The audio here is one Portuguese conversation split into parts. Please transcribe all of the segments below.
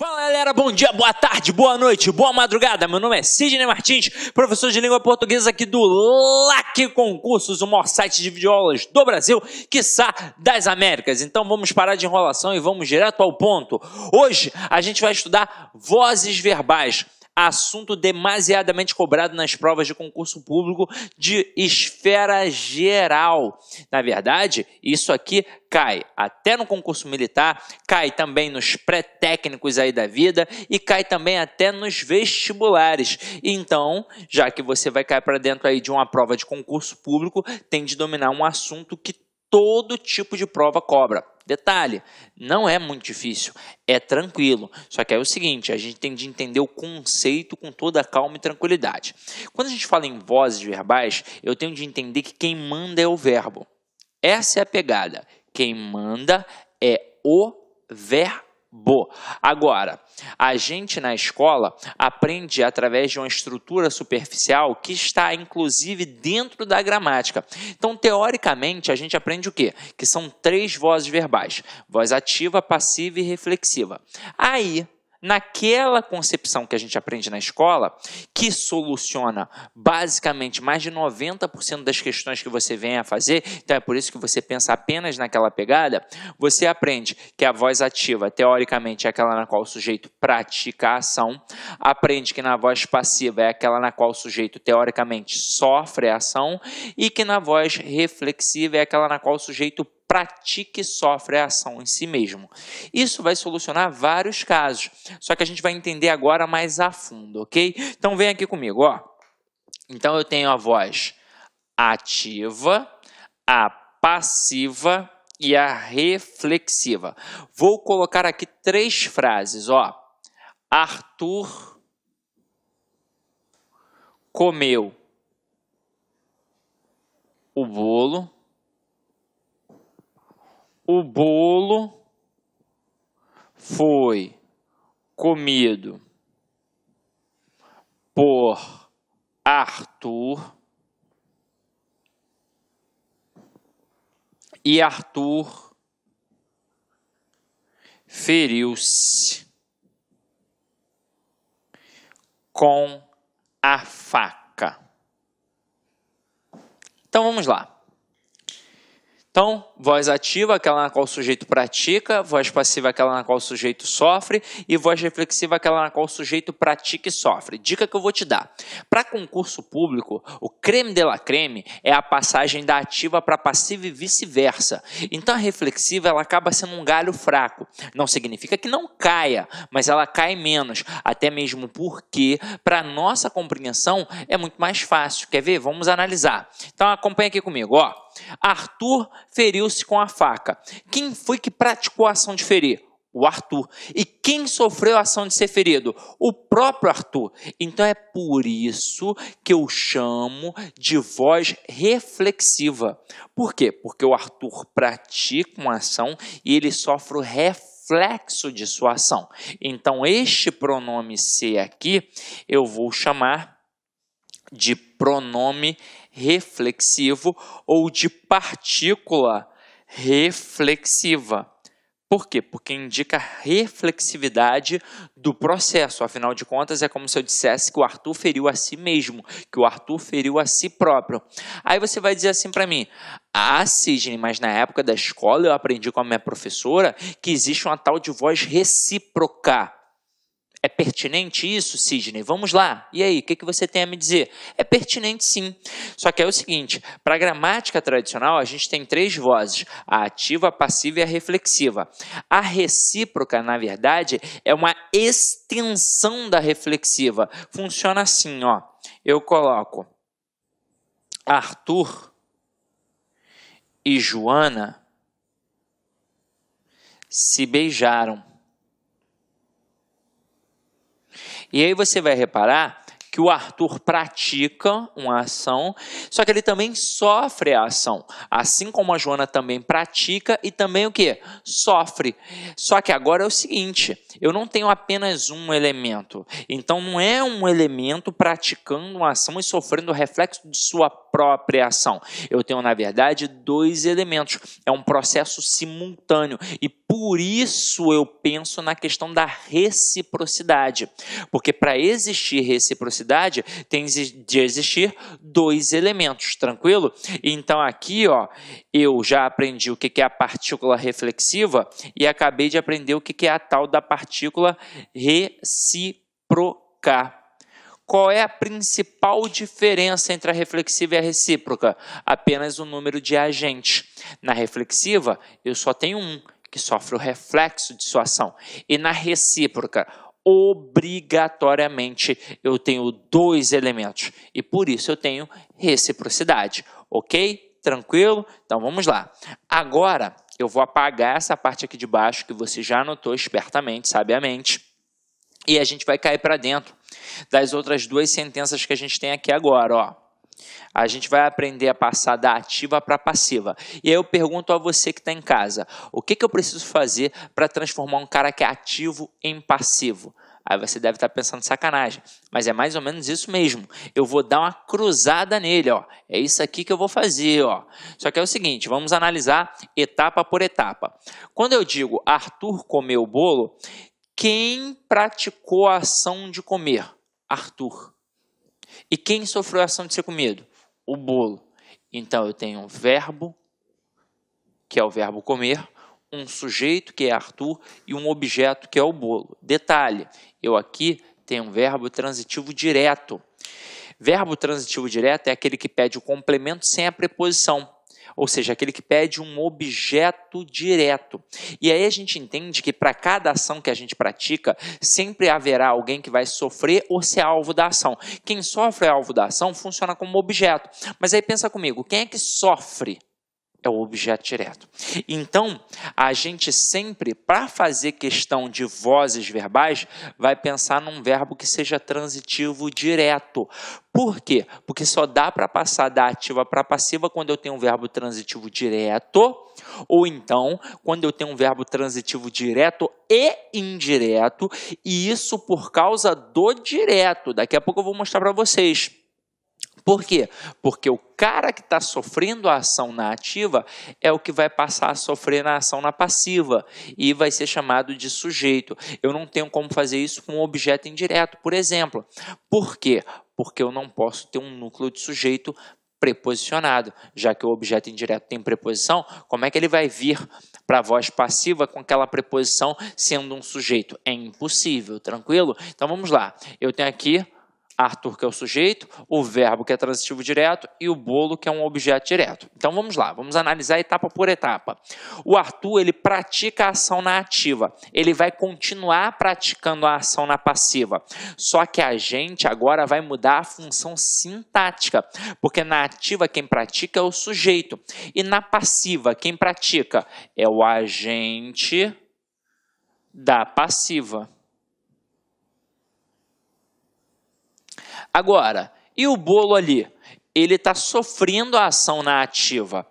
Fala galera, bom dia, boa tarde, boa noite, boa madrugada. Meu nome é Sidney Martins, professor de língua portuguesa aqui do LAC Concursos, o maior site de videoaulas do Brasil, quiçá das Américas. Então vamos parar de enrolação e vamos direto ao ponto. Hoje a gente vai estudar vozes verbais, assunto demasiadamente cobrado nas provas de concurso público de esfera geral. Na verdade, isso aqui cai até no concurso militar, cai também nos pré-técnicos aí da vida e cai também até nos vestibulares. Então, já que você vai cair para dentro aí de uma prova de concurso público, tem de dominar um assunto que todo tipo de prova cobra. Detalhe, não é muito difícil, é tranquilo. Só que é o seguinte, a gente tem de entender o conceito com toda a calma e tranquilidade. Quando a gente fala em vozes verbais, eu tenho de entender que quem manda é o verbo. Essa é a pegada. Quem manda é o verbo. Agora, a gente na escola aprende através de uma estrutura superficial que está inclusive dentro da gramática. Então, teoricamente, a gente aprende o quê? Que são 3 vozes verbais: voz ativa, passiva e reflexiva. Aí, naquela concepção que a gente aprende na escola, que soluciona basicamente mais de 90% das questões que você vem a fazer, então é por isso que você pensa apenas naquela pegada, você aprende que a voz ativa, teoricamente, é aquela na qual o sujeito pratica a ação, aprende que na voz passiva é aquela na qual o sujeito, teoricamente, sofre a ação, e que na voz reflexiva é aquela na qual o sujeito pratica e sofre a ação em si mesmo. Isso vai solucionar vários casos, só que a gente vai entender agora mais a fundo, ok? Então vem aqui comigo, ó. Então eu tenho a voz ativa, a passiva e a reflexiva. Vou colocar aqui 3 frases, ó. Arthur comeu o bolo. O bolo foi comido por Arthur e Arthur feriu-se com a faca. Então vamos lá. Então, voz ativa, aquela na qual o sujeito pratica, voz passiva, aquela na qual o sujeito sofre, e voz reflexiva, aquela na qual o sujeito pratica e sofre. Dica que eu vou te dar. Para concurso público, o creme de la creme é a passagem da ativa para passiva e vice-versa. Então, a reflexiva ela acaba sendo um galho fraco. Não significa que não caia, mas ela cai menos, até mesmo porque, para nossa compreensão, é muito mais fácil. Quer ver? Vamos analisar. Então, acompanha aqui comigo, ó. Arthur feriu-se com a faca. Quem foi que praticou a ação de ferir? O Arthur. E quem sofreu a ação de ser ferido? O próprio Arthur. Então é por isso que eu chamo de voz reflexiva. Por quê? Porque o Arthur pratica uma ação e ele sofre o reflexo de sua ação. Então este pronome ser aqui eu vou chamar de pronome reflexivo ou de partícula reflexiva. Por quê? Porque indica reflexividade do processo. Afinal de contas, é como se eu dissesse que o Arthur feriu a si mesmo, que o Arthur feriu a si próprio. Aí você vai dizer assim para mim: ah, Sidney, mas na época da escola eu aprendi com a minha professora que existe uma tal de voz recíproca. É pertinente isso, Sidney? Vamos lá. E aí, o que você tem a me dizer? É pertinente sim. Só que é o seguinte, para a gramática tradicional, a gente tem 3 vozes, a ativa, a passiva e a reflexiva. A recíproca, na verdade, é uma extensão da reflexiva. Funciona assim, ó. Eu coloco Arthur e Joana se beijaram. E aí você vai reparar que o Arthur pratica uma ação, só que ele também sofre a ação. Assim como a Joana também pratica e também o quê? Sofre. Só que agora é o seguinte, eu não tenho apenas um elemento. Então não é um elemento praticando uma ação e sofrendo o reflexo de sua própria ação. Eu tenho, na verdade, dois elementos. É um processo simultâneo e por isso eu penso na questão da reciprocidade. Porque para existir reciprocidade, tem de existir dois elementos, tranquilo? Então aqui, ó, eu já aprendi o que é a partícula reflexiva e acabei de aprender o que é a tal da partícula recíproca. Qual é a principal diferença entre a reflexiva e a recíproca? Apenas o número de agentes. Na reflexiva, eu só tenho um, que sofre o reflexo de sua ação. E na recíproca, obrigatoriamente, eu tenho dois elementos. E por isso eu tenho reciprocidade. Ok? Tranquilo? Então vamos lá. Agora, eu vou apagar essa parte aqui de baixo, que você já anotou espertamente, sabiamente. E a gente vai cair para dentro das outras duas sentenças que a gente tem aqui agora, ó. A gente vai aprender a passar da ativa para a passiva. E aí eu pergunto a você que está em casa, o que eu preciso fazer para transformar um cara que é ativo em passivo? Aí você deve estar pensando sacanagem, mas é mais ou menos isso mesmo. Eu vou dar uma cruzada nele, ó. É isso aqui que eu vou fazer, ó. Só que é o seguinte, vamos analisar etapa por etapa. Quando eu digo Arthur comeu o bolo, quem praticou a ação de comer? Arthur. E quem sofreu a ação de ser comido? O bolo. Então, eu tenho um verbo, que é o verbo comer, um sujeito, que é Arthur, e um objeto, que é o bolo. Detalhe, eu aqui tenho um verbo transitivo direto. Verbo transitivo direto é aquele que pede o complemento sem a preposição. Ou seja, aquele que pede um objeto direto. E aí a gente entende que para cada ação que a gente pratica, sempre haverá alguém que vai sofrer ou ser alvo da ação. Quem sofre é alvo da ação funciona como objeto. Mas aí pensa comigo, quem é que sofre? É o objeto direto. Então, a gente sempre, para fazer questão de vozes verbais, vai pensar num verbo que seja transitivo direto. Por quê? Porque só dá para passar da ativa para a passiva quando eu tenho um verbo transitivo direto, ou então, quando eu tenho um verbo transitivo direto e indireto, e isso por causa do direto. Daqui a pouco eu vou mostrar para vocês. Por quê? Porque o cara que está sofrendo a ação na ativa é o que vai passar a sofrer na ação na passiva e vai ser chamado de sujeito. Eu não tenho como fazer isso com um objeto indireto, por exemplo. Por quê? Porque eu não posso ter um núcleo de sujeito preposicionado, já que o objeto indireto tem preposição, como é que ele vai vir para a voz passiva com aquela preposição sendo um sujeito? É impossível, tranquilo? Então vamos lá, eu tenho aqui Arthur, que é o sujeito, o verbo, que é transitivo direto, e o bolo, que é um objeto direto. Então, vamos lá, vamos analisar etapa por etapa. O Arthur, ele pratica a ação na ativa. Ele vai continuar praticando a ação na passiva. Só que a gente agora vai mudar a função sintática, porque na ativa quem pratica é o sujeito. E na passiva, quem pratica é o agente da passiva. Agora, e o bolo ali? Ele está sofrendo a ação na ativa.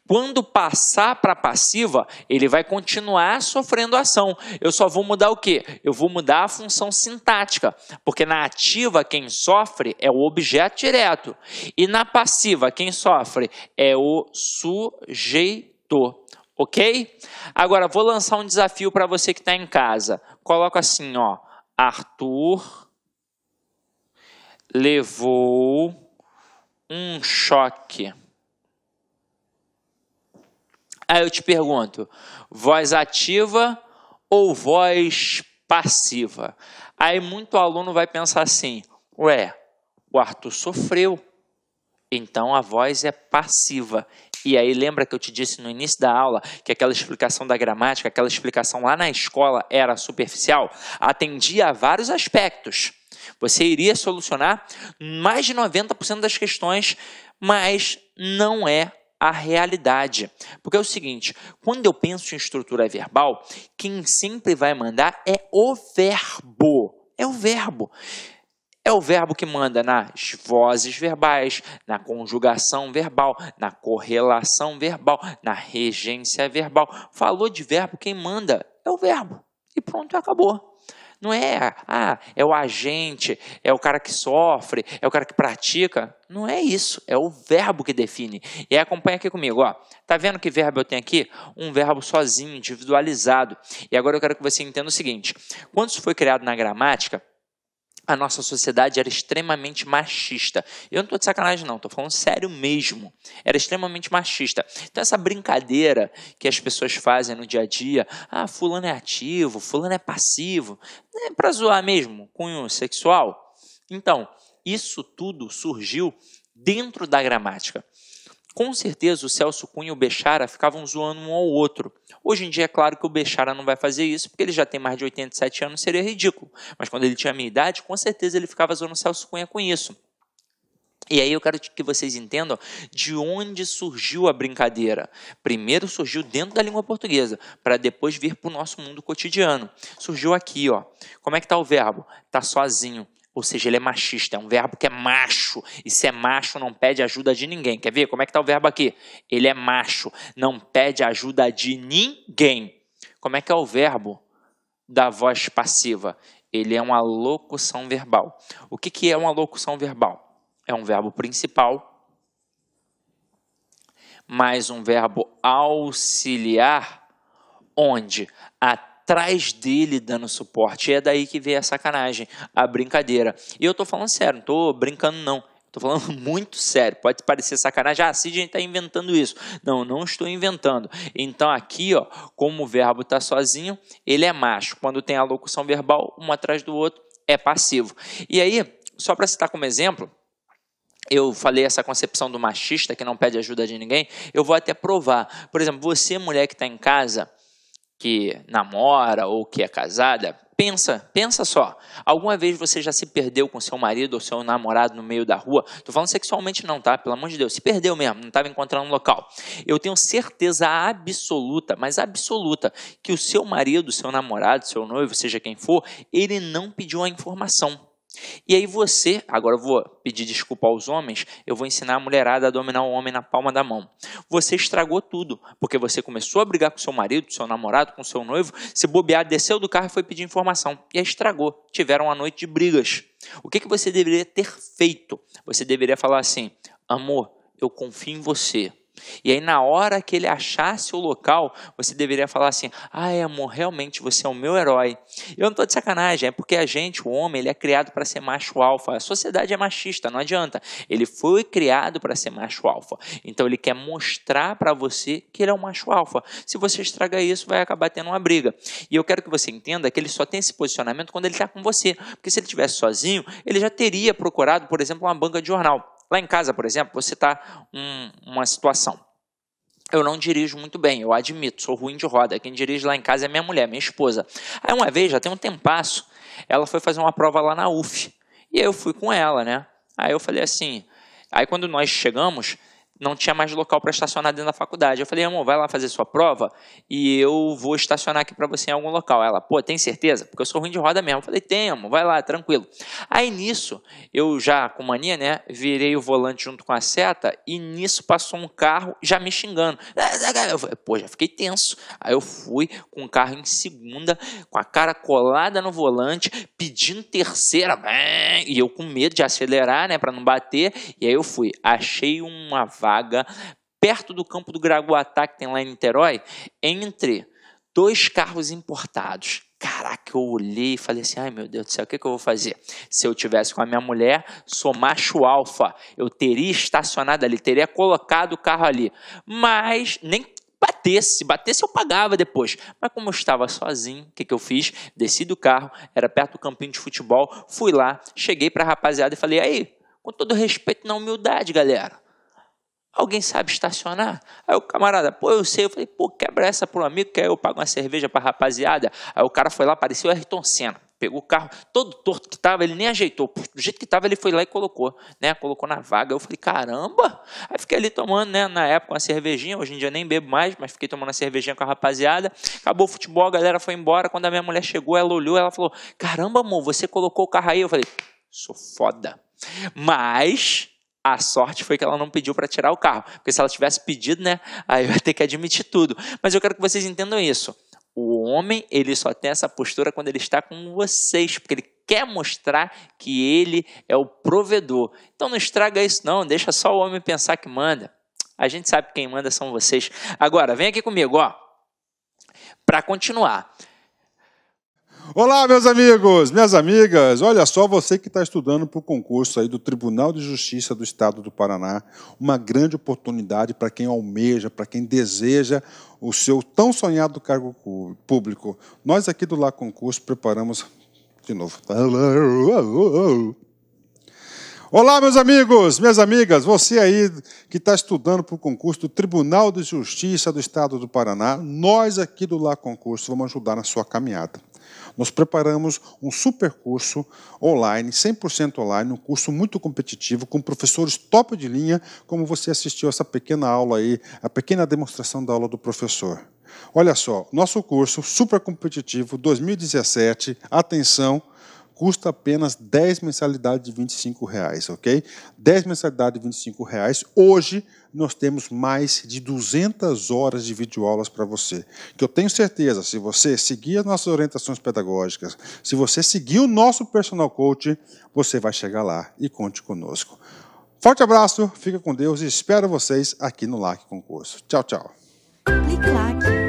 Quando passar para a passiva, ele vai continuar sofrendo a ação. Eu só vou mudar o quê? Eu vou mudar a função sintática, porque na ativa quem sofre é o objeto direto. E na passiva quem sofre é o sujeito. Ok? Agora, vou lançar um desafio para você que está em casa. Coloca assim, ó, Arthur levou um choque. Aí eu te pergunto, voz ativa ou voz passiva? Aí muito aluno vai pensar assim, ué, o Arthur sofreu, então a voz é passiva. E aí lembra que eu te disse no início da aula que aquela explicação da gramática, aquela explicação lá na escola era superficial? Atendia a vários aspectos. Você iria solucionar mais de 90% das questões, mas não é a realidade. Porque é o seguinte, quando eu penso em estrutura verbal, quem sempre vai mandar é o verbo. É o verbo. É o verbo que manda nas vozes verbais, na conjugação verbal, na correlação verbal, na regência verbal. Falou de verbo, quem manda é o verbo. E pronto, acabou. Não é, é o agente, é o cara que sofre, é o cara que pratica. Não é isso, é o verbo que define. E aí acompanha aqui comigo, ó. Tá vendo que verbo eu tenho aqui? Um verbo sozinho, individualizado. E agora eu quero que você entenda o seguinte. Quando isso foi criado na gramática, a nossa sociedade era extremamente machista. Eu não estou de sacanagem não, estou falando sério mesmo. Era extremamente machista. Então essa brincadeira que as pessoas fazem no dia a dia, fulano é ativo, fulano é passivo, é para zoar mesmo, cunho sexual. Então, isso tudo surgiu dentro da gramática. Com certeza o Celso Cunha e o Bechara ficavam zoando um ao outro. Hoje em dia é claro que o Bechara não vai fazer isso, porque ele já tem mais de 87 anos, seria ridículo. Mas quando ele tinha a minha idade, com certeza ele ficava zoando o Celso Cunha com isso. E aí eu quero que vocês entendam de onde surgiu a brincadeira. Primeiro surgiu dentro da língua portuguesa, para depois vir para o nosso mundo cotidiano. Surgiu aqui, ó. Como é que está o verbo? Está sozinho. Ou seja, ele é machista, é um verbo que é macho. E se é macho, não pede ajuda de ninguém. Quer ver? Como é que está o verbo aqui? Ele é macho, não pede ajuda de ninguém. Como é que é o verbo da voz passiva? Ele é uma locução verbal. O que é uma locução verbal? É um verbo principal, mais um verbo auxiliar, onde atrás dele dando suporte. E é daí que vem a sacanagem, a brincadeira. E eu estou falando sério, não estou brincando não. Estou falando muito sério. Pode parecer sacanagem. Sidney está inventando isso. Não, não estou inventando. Então aqui, ó, como o verbo está sozinho, ele é macho. Quando tem a locução verbal, um atrás do outro, é passivo. E aí, só para citar como exemplo, eu falei essa concepção do machista que não pede ajuda de ninguém, eu vou até provar. Por exemplo, você, mulher que está em casa, que namora ou que é casada, pensa só. Alguma vez você já se perdeu com seu marido ou seu namorado no meio da rua? Estou falando sexualmente não, tá? Pelo amor de Deus. Se perdeu mesmo, não estava encontrando um local. Eu tenho certeza absoluta, mas absoluta, que o seu marido, seu namorado, seu noivo, seja quem for, ele não pediu a informação. E aí você, agora eu vou pedir desculpa aos homens, eu vou ensinar a mulherada a dominar o homem na palma da mão. Você estragou tudo, porque você começou a brigar com seu marido, seu namorado, com seu noivo, se bobear, desceu do carro e foi pedir informação. E aí estragou, tiveram uma noite de brigas. O que você deveria ter feito? Você deveria falar assim, amor, eu confio em você. E aí na hora que ele achasse o local, você deveria falar assim, amor, realmente você é o meu herói. Eu não estou de sacanagem, é porque a gente, o homem, ele é criado para ser macho alfa. A sociedade é machista, não adianta. Ele foi criado para ser macho alfa. Então ele quer mostrar para você que ele é um macho alfa. Se você estragar isso, vai acabar tendo uma briga. E eu quero que você entenda que ele só tem esse posicionamento quando ele está com você. Porque se ele estivesse sozinho, ele já teria procurado, por exemplo, uma banca de jornal. Lá em casa, por exemplo, você está uma situação. Eu não dirijo muito bem, eu admito, sou ruim de roda. Quem dirige lá em casa é minha mulher, minha esposa. Aí uma vez, já tem um tempasso, ela foi fazer uma prova lá na UF. E aí eu fui com ela, né? Aí eu falei assim, aí quando nós chegamos, não tinha mais local para estacionar dentro da faculdade. Eu falei, amor, vai lá fazer sua prova e eu vou estacionar aqui para você em algum local. Ela, pô, tem certeza? Porque eu sou ruim de roda mesmo. Eu falei, tem, amor, vai lá, tranquilo. Aí nisso, eu já com mania, né, virei o volante junto com a seta e nisso passou um carro já me xingando. Eu falei, pô, já fiquei tenso. Aí eu fui com o carro em segunda, com a cara colada no volante, pedindo terceira, e eu com medo de acelerar, né, para não bater. E aí eu fui, achei uma vaga perto do campo do Gragoatá, que tem lá em Niterói, entre dois carros importados. Caraca, eu olhei e falei assim, ai meu Deus do céu, o que eu vou fazer? Se eu tivesse com a minha mulher, sou macho alfa, eu teria estacionado ali, teria colocado o carro ali, mas nem se batesse eu pagava depois. Mas como eu estava sozinho, o que eu fiz? Desci do carro, era perto do campinho de futebol, fui lá, cheguei para a rapaziada e falei, aí, com todo respeito na humildade, galera, alguém sabe estacionar? Aí o camarada, pô, eu sei. Eu falei, pô, quebra essa pro amigo, que aí eu pago uma cerveja pra rapaziada. Aí o cara foi lá, parecia o Ayrton Senna. Pegou o carro todo torto que tava, ele nem ajeitou. Do jeito que tava, ele foi lá e colocou, né? Colocou na vaga. Eu falei, caramba! Aí fiquei ali tomando, né? Na época, uma cervejinha. Hoje em dia nem bebo mais, mas fiquei tomando uma cervejinha com a rapaziada. Acabou o futebol, a galera foi embora. Quando a minha mulher chegou, ela olhou, ela falou, caramba, amor, você colocou o carro aí? Eu falei, sou foda. Mas a sorte foi que ela não pediu para tirar o carro. Porque se ela tivesse pedido, né? Aí eu ia ter que admitir tudo. Mas eu quero que vocês entendam isso. O homem, ele só tem essa postura quando ele está com vocês, porque ele quer mostrar que ele é o provedor. Então não estraga isso não, deixa só o homem pensar que manda. A gente sabe que quem manda são vocês. Agora, vem aqui comigo, ó, para continuar. Olá, meus amigos, minhas amigas. Olha só, você que está estudando para o concurso aí do Tribunal de Justiça do Estado do Paraná, uma grande oportunidade para quem almeja, para quem deseja o seu tão sonhado cargo público. Nós aqui do Lá Concurso preparamos de novo. Olá, meus amigos, minhas amigas, você aí que está estudando para o concurso do Tribunal de Justiça do Estado do Paraná, nós aqui do Lá Concurso vamos ajudar na sua caminhada. Nós preparamos um super curso online, 100% online, um curso muito competitivo, com professores top de linha, como você assistiu essa pequena aula aí, a pequena demonstração da aula do professor. Olha só, nosso curso super competitivo 2017, atenção, custa apenas 10 mensalidades de R$ 25, ok? 10 mensalidades de R$ 25. Hoje, nós temos mais de 200 horas de videoaulas para você. Que eu tenho certeza, se você seguir as nossas orientações pedagógicas, se você seguir o nosso personal coach, você vai chegar lá e conte conosco. Forte abraço, fica com Deus e espero vocês aqui no LAC Concurso. Tchau, tchau. Clique LAC.